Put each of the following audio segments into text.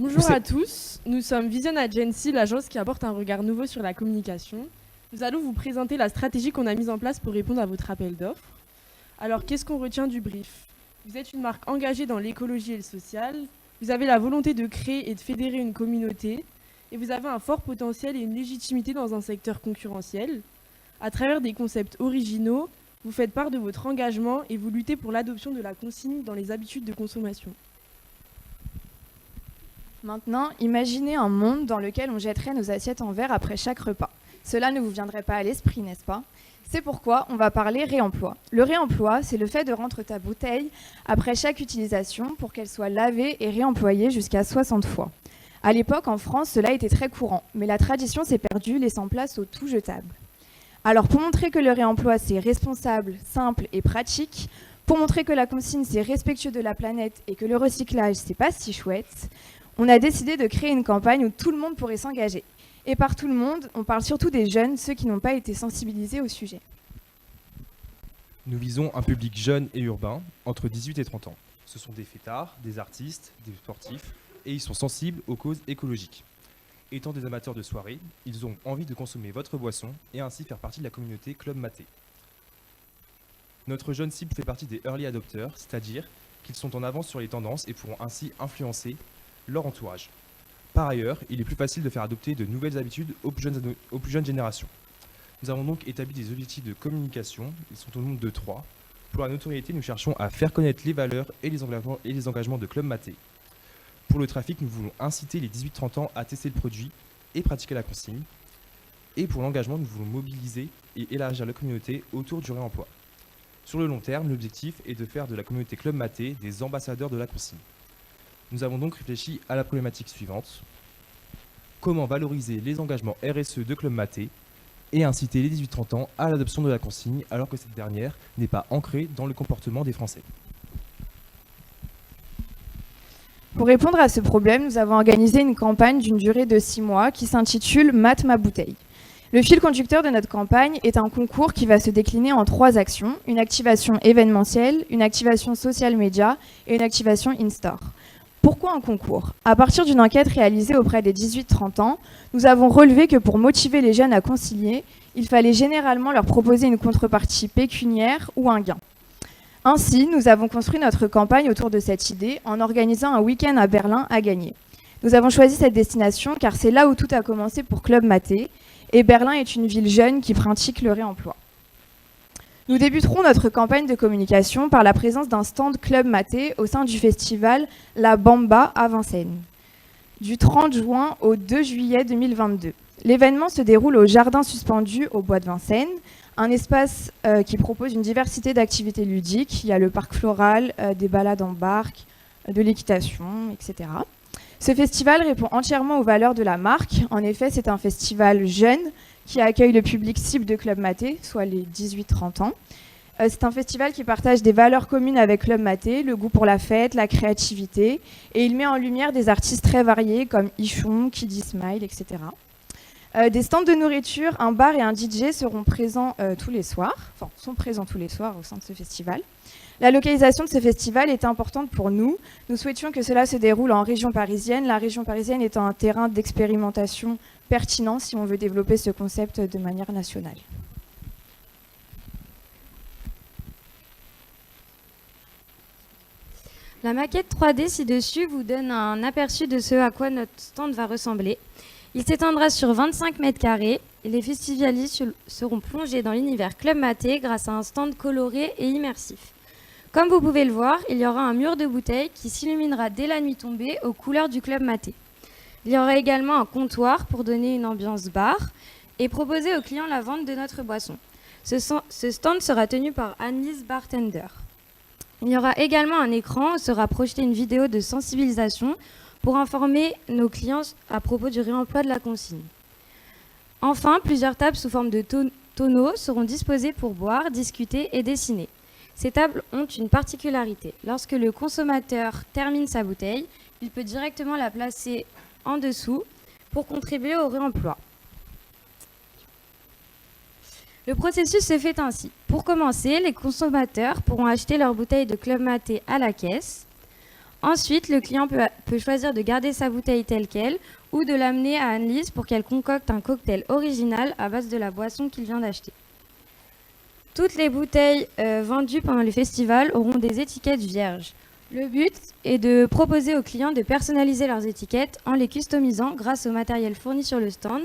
Bonjour à tous, nous sommes Vision Agency, l'agence qui apporte un regard nouveau sur la communication. Nous allons vous présenter la stratégie qu'on a mise en place pour répondre à votre appel d'offres. Alors, qu'est-ce qu'on retient du brief? Vous êtes une marque engagée dans l'écologie et le social, vous avez la volonté de créer et de fédérer une communauté, et vous avez un fort potentiel et une légitimité dans un secteur concurrentiel. À travers des concepts originaux, vous faites part de votre engagement et vous luttez pour l'adoption de la consigne dans les habitudes de consommation. Maintenant, imaginez un monde dans lequel on jetterait nos assiettes en verre après chaque repas. Cela ne vous viendrait pas à l'esprit, n'est-ce pas? C'est pourquoi on va parler réemploi. Le réemploi, c'est le fait de rendre ta bouteille après chaque utilisation pour qu'elle soit lavée et réemployée jusqu'à 60 fois. À l'époque, en France, cela était très courant, mais la tradition s'est perdue, laissant place au tout jetable. Alors, pour montrer que le réemploi, c'est responsable, simple et pratique, pour montrer que la consigne, c'est respectueux de la planète et que le recyclage, c'est pas si chouette, on a décidé de créer une campagne où tout le monde pourrait s'engager. Et par tout le monde, on parle surtout des jeunes, ceux qui n'ont pas été sensibilisés au sujet. Nous visons un public jeune et urbain, entre 18 et 30 ans. Ce sont des fêtards, des artistes, des sportifs, et ils sont sensibles aux causes écologiques. Étant des amateurs de soirée, ils ont envie de consommer votre boisson et ainsi faire partie de la communauté Club Maté. Notre jeune cible fait partie des early adopters, c'est-à-dire qu'ils sont en avance sur les tendances et pourront ainsi influencer leur entourage. Par ailleurs, il est plus facile de faire adopter de nouvelles habitudes aux plus jeunes générations. Nous avons donc établi des objectifs de communication, ils sont au nombre de 3. Pour la notoriété, nous cherchons à faire connaître les valeurs et les engagements de Club Maté. Pour le trafic, nous voulons inciter les 18-30 ans à tester le produit et pratiquer la consigne. Et pour l'engagement, nous voulons mobiliser et élargir la communauté autour du réemploi. Sur le long terme, l'objectif est de faire de la communauté Club Maté des ambassadeurs de la consigne. Nous avons donc réfléchi à la problématique suivante. Comment valoriser les engagements RSE de Club Maté et inciter les 18-30 ans à l'adoption de la consigne alors que cette dernière n'est pas ancrée dans le comportement des Français. Pour répondre à ce problème, nous avons organisé une campagne d'une durée de 6 mois qui s'intitule « Mate ma bouteille ». Le fil conducteur de notre campagne est un concours qui va se décliner en 3 actions, une activation événementielle, une activation social media et une activation in-store. Pourquoi un concours? À partir d'une enquête réalisée auprès des 18-30 ans, nous avons relevé que pour motiver les jeunes à concilier, il fallait généralement leur proposer une contrepartie pécuniaire ou un gain. Ainsi, nous avons construit notre campagne autour de cette idée en organisant un week-end à Berlin à gagner. Nous avons choisi cette destination car c'est là où tout a commencé pour Club Maté, et Berlin est une ville jeune qui pratique le réemploi. Nous débuterons notre campagne de communication par la présence d'un stand Club Maté au sein du festival La Bamba à Vincennes, du 30 juin au 2 juillet 2022. L'événement se déroule au Jardin suspendu au Bois de Vincennes, un espace qui propose une diversité d'activités ludiques. Il y a le parc floral, des balades en barque, de l'équitation, etc. Ce festival répond entièrement aux valeurs de la marque. En effet, c'est un festival jeune qui accueille le public cible de Club Maté, soit les 18-30 ans. C'est un festival qui partage des valeurs communes avec Club Maté, le goût pour la fête, la créativité, et il met en lumière des artistes très variés comme Ichon, Kiddy Smile, etc. Des stands de nourriture, un bar et un DJ seront présents tous les soirs, sont présents tous les soirs au sein de ce festival. La localisation de ce festival est importante pour nous. Nous souhaitions que cela se déroule en région parisienne, la région parisienne étant un terrain d'expérimentation pertinent si on veut développer ce concept de manière nationale. La maquette 3D ci-dessus vous donne un aperçu de ce à quoi notre stand va ressembler. Il s'étendra sur 25 mètres carrés et les festivaliers seront plongés dans l'univers Club Maté grâce à un stand coloré et immersif. Comme vous pouvez le voir, il y aura un mur de bouteilles qui s'illuminera dès la nuit tombée aux couleurs du Club Maté. Il y aura également un comptoir pour donner une ambiance bar et proposer aux clients la vente de notre boisson. Ce stand sera tenu par Annelise Bartender. Il y aura également un écran où sera projetée une vidéo de sensibilisation pour informer nos clients à propos du réemploi de la consigne. Enfin, plusieurs tables sous forme de tonneaux seront disposées pour boire, discuter et dessiner. Ces tables ont une particularité. Lorsque le consommateur termine sa bouteille, il peut directement la placer en dessous pour contribuer au réemploi. Le processus se fait ainsi. Pour commencer, les consommateurs pourront acheter leur bouteille de Club Maté à la caisse. Ensuite, le client peut choisir de garder sa bouteille telle qu'elle ou de l'amener à Anne-Lise pour qu'elle concocte un cocktail original à base de la boisson qu'il vient d'acheter. Toutes les bouteilles vendues pendant le festival auront des étiquettes vierges. Le but est de proposer aux clients de personnaliser leurs étiquettes en les customisant grâce au matériel fourni sur le stand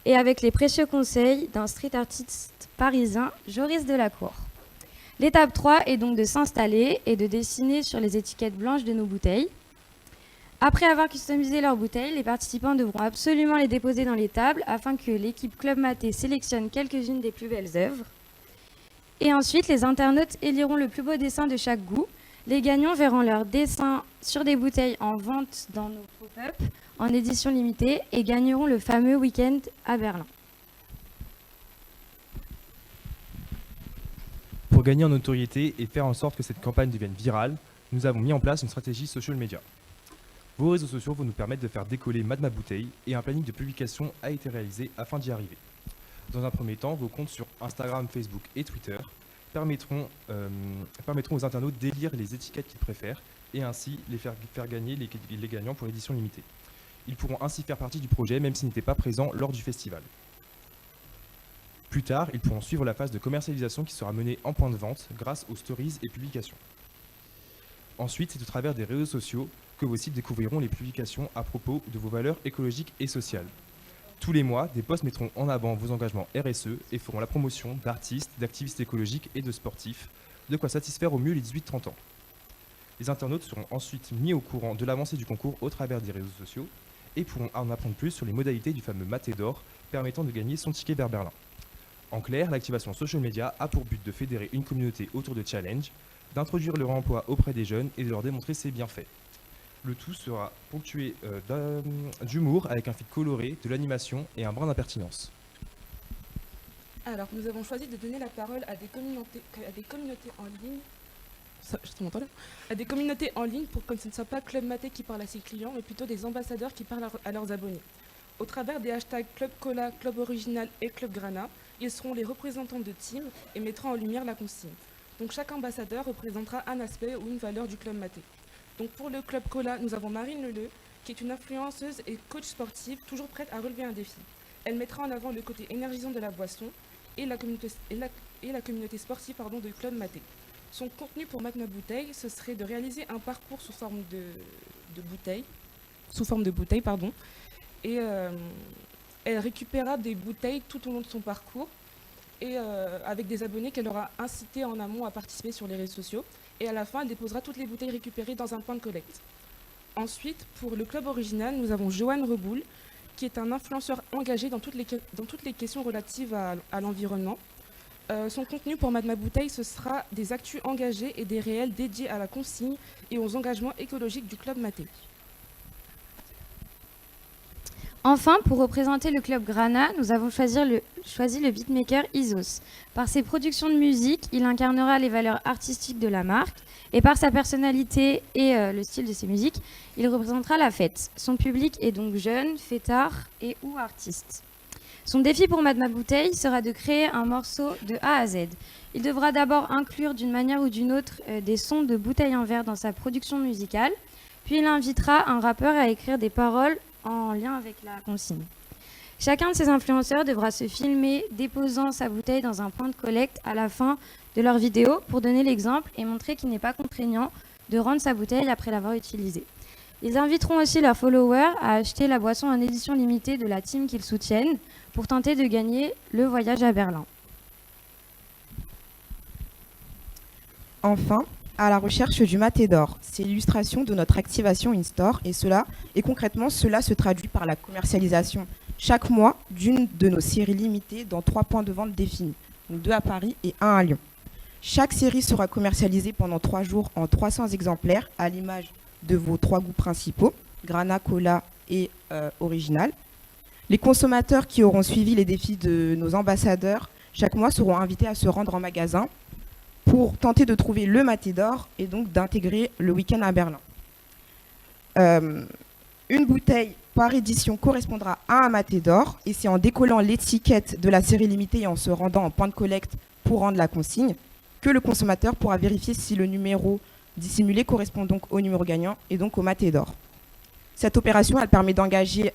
et avec les précieux conseils d'un street artiste parisien, Joris Delacour. L'étape 3 est donc de s'installer et de dessiner sur les étiquettes blanches de nos bouteilles. Après avoir customisé leurs bouteilles, les participants devront absolument les déposer dans les tables afin que l'équipe Club Maté sélectionne quelques-unes des plus belles œuvres. Et ensuite, les internautes éliront le plus beau dessin de chaque goût. Les gagnants verront leurs dessins sur des bouteilles en vente dans nos pop-up en édition limitée et gagneront le fameux week-end à Berlin. Pour gagner en notoriété et faire en sorte que cette campagne devienne virale, nous avons mis en place une stratégie social media. Vos réseaux sociaux vont nous permettre de faire décoller Mad Ma Bouteille et un planning de publication a été réalisé afin d'y arriver. Dans un premier temps, vos comptes sur Instagram, Facebook et Twitter permettront aux internautes d'élire les étiquettes qu'ils préfèrent et ainsi les faire gagner les gagnants pour l'édition limitée. Ils pourront ainsi faire partie du projet même s'ils n'étaient pas présents lors du festival. Plus tard, ils pourront suivre la phase de commercialisation qui sera menée en point de vente grâce aux stories et publications. Ensuite, c'est au travers des réseaux sociaux que vos sites découvriront les publications à propos de vos valeurs écologiques et sociales. Tous les mois, des posts mettront en avant vos engagements RSE et feront la promotion d'artistes, d'activistes écologiques et de sportifs, de quoi satisfaire au mieux les 18-30 ans. Les internautes seront ensuite mis au courant de l'avancée du concours au travers des réseaux sociaux et pourront en apprendre plus sur les modalités du fameux Maté d'or permettant de gagner son ticket vers Berlin. En clair, l'activation social media a pour but de fédérer une communauté autour de challenges, d'introduire le réemploi auprès des jeunes et de leur démontrer ses bienfaits. Le tout sera ponctué d'humour avec un feed coloré, de l'animation et un brin d'impertinence. Alors, nous avons choisi de donner la parole à des communautés en ligne. À des communautés en ligne pour que ce ne soit pas Club Maté qui parle à ses clients, mais plutôt des ambassadeurs qui parlent à leurs abonnés. Au travers des hashtags Club Cola, Club Original et Club Grana, ils seront les représentants de team et mettront en lumière la consigne. Donc chaque ambassadeur représentera un aspect ou une valeur du Club Maté. Donc pour le Club Cola, nous avons Marine Leleu, qui est une influenceuse et coach sportive, toujours prête à relever un défi. Elle mettra en avant le côté énergisant de la boisson et la communauté sportive de Club Maté. Son contenu pour Mad Ma Bouteille, ce serait de réaliser un parcours sous forme de bouteille, et elle récupérera des bouteilles tout au long de son parcours et avec des abonnés qu'elle aura incités en amont à participer sur les réseaux sociaux. Et à la fin, elle déposera toutes les bouteilles récupérées dans un point de collecte. Ensuite, pour le Club Original, nous avons Johan Reboul, qui est un influenceur engagé dans toutes les questions relatives à l'environnement. Son contenu pour Mad Ma Bouteille, ce sera des actus engagés et des réels dédiés à la consigne et aux engagements écologiques du Club Maté. Enfin, pour représenter le Club Grana, nous avons choisi le beatmaker Isos. Par ses productions de musique, il incarnera les valeurs artistiques de la marque et par sa personnalité et le style de ses musiques, il représentera la fête. Son public est donc jeune, fêtard et ou artiste. Son défi pour Mad Ma Bouteille sera de créer un morceau de A à Z. Il devra d'abord inclure d'une manière ou d'une autre des sons de bouteilles en verre dans sa production musicale, puis il invitera un rappeur à écrire des paroles en lien avec la consigne. Chacun de ces influenceurs devra se filmer déposant sa bouteille dans un point de collecte à la fin de leur vidéo pour donner l'exemple et montrer qu'il n'est pas contraignant de rendre sa bouteille après l'avoir utilisée. Ils inviteront aussi leurs followers à acheter la boisson en édition limitée de la team qu'ils soutiennent pour tenter de gagner le voyage à Berlin. Enfin, à la recherche du Maté d'or, c'est l'illustration de notre activation in-store et concrètement cela se traduit par la commercialisation chaque mois d'une de nos séries limitées dans 3 points de vente définis, donc 2 à Paris et 1 à Lyon. Chaque série sera commercialisée pendant 3 jours en 300 exemplaires à l'image de vos 3 goûts principaux, Grana, Cola et Original. Les consommateurs qui auront suivi les défis de nos ambassadeurs chaque mois seront invités à se rendre en magasin pour tenter de trouver le Maté d'or et donc d'intégrer le week-end à Berlin. Une bouteille par édition correspondra à un Maté d'or et c'est en décollant l'étiquette de la série limitée et en se rendant en point de collecte pour rendre la consigne que le consommateur pourra vérifier si le numéro dissimulé correspond donc au numéro gagnant et donc au maté d'or. Cette opération, elle permet d'engager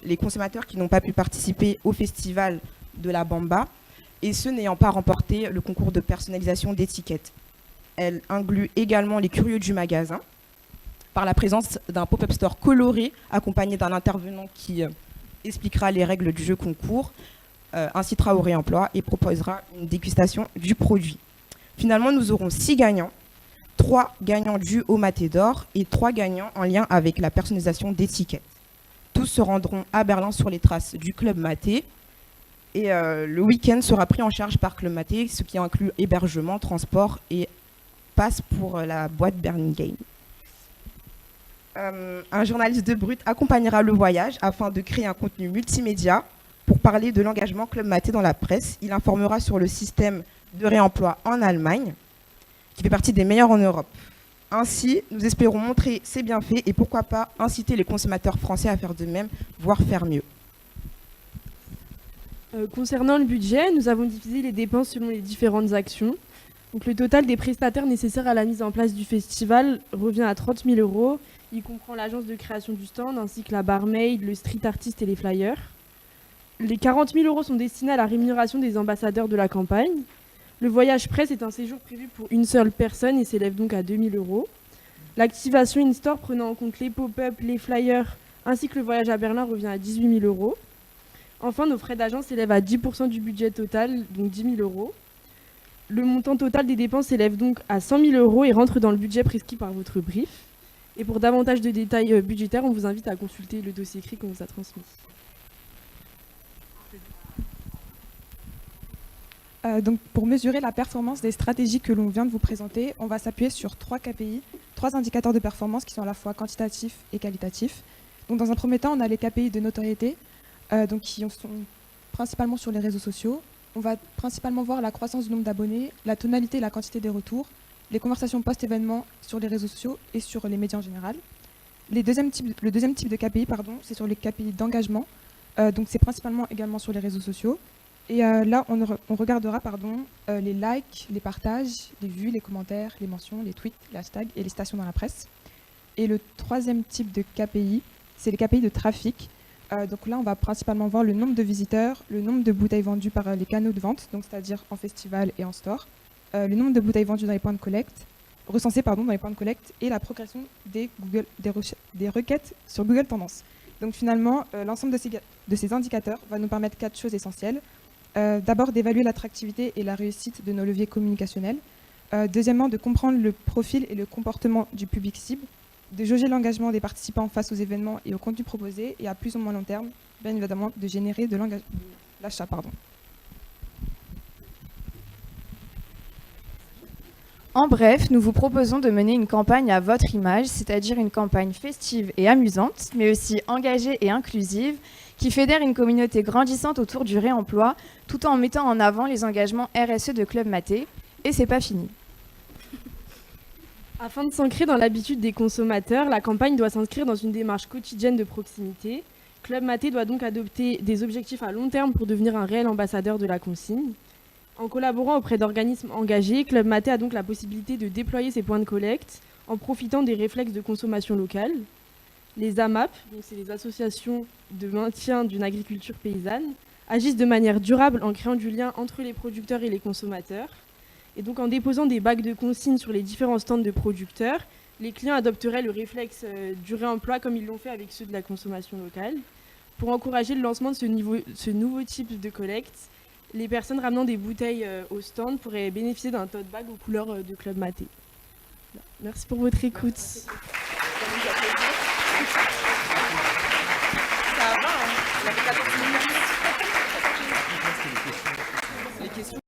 les consommateurs qui n'ont pas pu participer au festival de la Bamba et ceux n'ayant pas remporté le concours de personnalisation d'étiquettes. Elle inclut également les curieux du magasin par la présence d'un pop-up store coloré accompagné d'un intervenant qui expliquera les règles du jeu concours, incitera au réemploi et proposera une dégustation du produit. Finalement, nous aurons 6 gagnants, 3 gagnants dus au maté d'or et 3 gagnants en lien avec la personnalisation d'étiquettes. Tous se rendront à Berlin sur les traces du Club Maté et le week-end sera pris en charge par Club Maté, ce qui inclut hébergement, transport et passe pour la boîte Burning un journaliste de Brut accompagnera le voyage afin de créer un contenu multimédia pour parler de l'engagement Club Maté dans la presse. Il informera sur le système de réemploi en Allemagne, qui fait partie des meilleurs en Europe. Ainsi, nous espérons montrer ses bienfaits et pourquoi pas inciter les consommateurs français à faire de même, voire faire mieux. Concernant le budget, nous avons divisé les dépenses selon les différentes actions. Donc, le total des prestataires nécessaires à la mise en place du festival revient à 30 000 €. Il comprend l'agence de création du stand ainsi que la barmaid, le street artist et les flyers. Les 40 000 € sont destinés à la rémunération des ambassadeurs de la campagne. Le voyage presse est un séjour prévu pour une seule personne et s'élève donc à 2 000 €. L'activation in-store prenant en compte les pop-up, les flyers ainsi que le voyage à Berlin revient à 18 000 €. Enfin, nos frais d'agence s'élèvent à 10% du budget total, donc 10 000 €. Le montant total des dépenses s'élève donc à 100 000 € et rentre dans le budget prescrit par votre brief. Et pour davantage de détails budgétaires, on vous invite à consulter le dossier écrit qu'on vous a transmis. Donc pour mesurer la performance des stratégies que l'on vient de vous présenter, on va s'appuyer sur 3 KPI, 3 indicateurs de performance qui sont à la fois quantitatifs et qualitatifs. Donc dans un premier temps, on a les KPI de notoriété, donc qui sont principalement sur les réseaux sociaux. On va principalement voir la croissance du nombre d'abonnés, la tonalité et la quantité des retours, les conversations post-événement sur les réseaux sociaux et sur les médias en général. Le deuxième type de KPI, c'est sur les KPI d'engagement. Donc c'est principalement également sur les réseaux sociaux. Et là, on regardera les likes, les partages, les vues, les commentaires, les mentions, les tweets, les hashtags et les citations dans la presse. Et le troisième type de KPI, c'est les KPI de trafic. Donc là, on va principalement voir le nombre de visiteurs, le nombre de bouteilles vendues par les canaux de vente, donc c'est-à-dire en festival et en store, le nombre de bouteilles vendues dans les points de collecte, recensées dans les points de collecte, et la progression des requêtes sur Google Tendances. Donc finalement, l'ensemble de ces indicateurs va nous permettre 4 choses essentielles. D'abord, d'évaluer l'attractivité et la réussite de nos leviers communicationnels. Deuxièmement, de comprendre le profil et le comportement du public cible, de jauger l'engagement des participants face aux événements et aux contenus proposés, et à plus ou moins long terme, bien évidemment, de générer de l'achat. En bref, nous vous proposons de mener une campagne à votre image, c'est-à-dire une campagne festive et amusante, mais aussi engagée et inclusive, qui fédère une communauté grandissante autour du réemploi, tout en mettant en avant les engagements RSE de Club Maté. Et c'est pas fini. Afin de s'ancrer dans l'habitude des consommateurs, la campagne doit s'inscrire dans une démarche quotidienne de proximité. Club Maté doit donc adopter des objectifs à long terme pour devenir un réel ambassadeur de la consigne. En collaborant auprès d'organismes engagés, Club Maté a donc la possibilité de déployer ses points de collecte en profitant des réflexes de consommation locale. Les AMAP, donc c'est les associations de maintien d'une agriculture paysanne, agissent de manière durable en créant du lien entre les producteurs et les consommateurs. Et donc en déposant des bacs de consignes sur les différents stands de producteurs, les clients adopteraient le réflexe du réemploi comme ils l'ont fait avec ceux de la consommation locale. Pour encourager le lancement de ce nouveau type de collecte, les personnes ramenant des bouteilles au stand pourraient bénéficier d'un tote bag aux couleurs de Club Maté. Merci pour votre écoute.